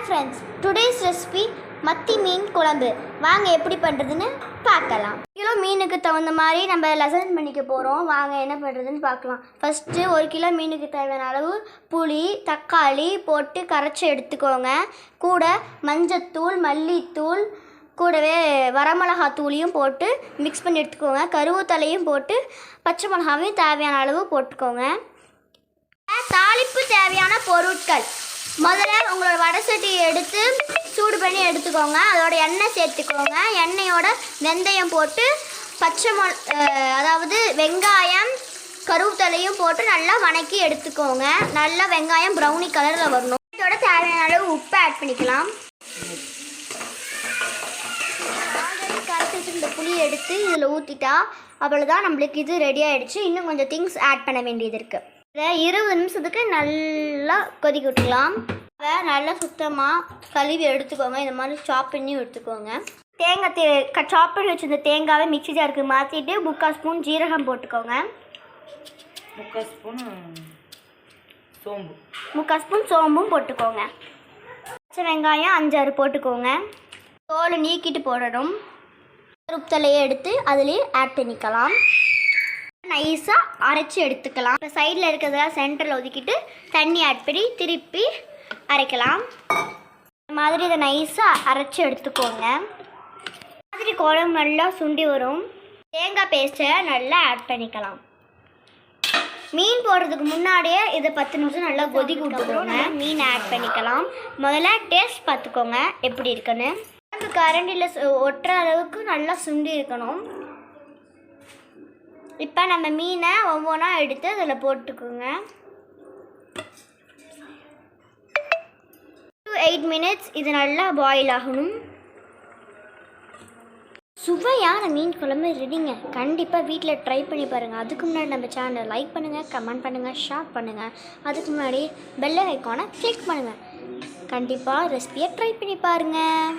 Hi friends, today's recipe மத்தி மீன் குழம்பு. வாங்க எப்படி பண்ணுறதுன்னு பார்க்கலாம். கிலோ மீனுக்கு தகுந்த மாதிரி நம்ம லெசன் பண்ணிக்க போகிறோம். வாங்க என்ன பண்ணுறதுன்னு பார்க்கலாம். ஃபஸ்ட்டு 1 கிலோ மீனுக்கு தேவையான அளவு புளி தக்காளி போட்டு கரைச்சி எடுத்துக்கோங்க. கூட மஞ்சத்தூள் மல்லித்தூள் கூடவே வரமிளகாத்தூளையும் போட்டு மிக்ஸ் பண்ணி எடுத்துக்கோங்க. கருவேப்பிலையும் போட்டு பச்சை மிளகாவையும் தேவையான அளவு போட்டுக்கோங்க. தாளிப்பு தேவையான பொருட்கள்: முதல்ல உங்களோட வடை சட்டியை எடுத்து சூடு பண்ணி எடுத்துக்கோங்க. அதோட எண்ணெய் சேர்த்துக்கோங்க. எண்ணெயோட வெந்தயம் போட்டு அதாவது வெங்காயம் கருவேப்பிலையும் போட்டு நல்லா வணக்கி எடுத்துக்கோங்க. நல்லா வெங்காயம் ப்ரௌனி கலரில் வரணும். இதோட தேவையான அளவு உப்பு ஆட் பண்ணிக்கலாம். கரைச்சி வச்சுருந்த புளியை எடுத்து இதில் ஊற்றிட்டா அவ்வளோதான், நம்மளுக்கு இது ரெடி ஆகிடுச்சு. இன்னும் கொஞ்சம் திங்ஸ் ஆட் பண்ண வேண்டியது இருக்குது. இதை 20 நிமிஷத்துக்கு நல்லா கொதிக்க விட்டுக்கலாம். அதை நல்லா சுத்தமாக கழுவி எடுத்துக்கோங்க. இந்த மாதிரி சாப் பண்ணி எடுத்துக்கோங்க. தேங்காய் சாப் பண்ணி வச்சுருந்த தேங்காவை மிக்ஸி ஜாருக்கு மாற்றிட்டு 3/4 ஸ்பூன் ஜீரகம் போட்டுக்கோங்க. 3/4 ஸ்பூன் சோம்பு 3/4 ஸ்பூன் சோம்பும் போட்டுக்கோங்க. பச்சை வெங்காயம் 5-6 போட்டுக்கோங்க. தோலை நீக்கிட்டு போடணும். கருவேப்பிலையை எடுத்து அதுலேயே ஆட் பண்ணிக்கலாம். நைஸாக அரைச்சி எடுத்துக்கலாம். இப்போ சைடில் இருக்கிறதெல்லாம் சென்டரில் ஒதுக்கிட்டு தண்ணி ஆட் பண்ணி திருப்பி அரைக்கலாம். இந்த மாதிரி இதை நைஸாக அரைச்சி எடுத்துக்கோங்க. இந்த மாதிரி குழம்பு நல்லா சுண்டி வரும். தேங்காய் பேஸ்ட்டை நல்லா ஆட் பண்ணிக்கலாம். மீன் போடுறதுக்கு முன்னாடியே இதை 10 நிமிஷம் நல்லா கொதிக்க விட்டுக்கோங்க. மீன் ஆட் பண்ணிக்கலாம். முதல்ல டேஸ்ட் பார்த்துக்கோங்க எப்படி இருக்குன்னு. கரண்டியில் ஒட்டுற அளவுக்கு நல்லா சுண்டி இருக்கணும். இப்போ நம்ம மீனை ஒவ்வொன்றா எடுத்து அதில் போட்டுக்கோங்க. 8 மினிட்ஸ் இது நல்லா பாயில் ஆகணும். சுவையான மீன் குழம்பு ரெடிங்க. கண்டிப்பாக வீட்டில் ட்ரை பண்ணி பாருங்கள். அதுக்கு முன்னாடி நம்ம சேனலை லைக் பண்ணுங்கள், கமெண்ட் பண்ணுங்கள், ஷேர் பண்ணுங்கள். அதுக்கு முன்னாடி பெல் ஐக்கானை கிளிக் பண்ணுங்கள். கண்டிப்பாக ரெசிபியை ட்ரை பண்ணி பாருங்கள்.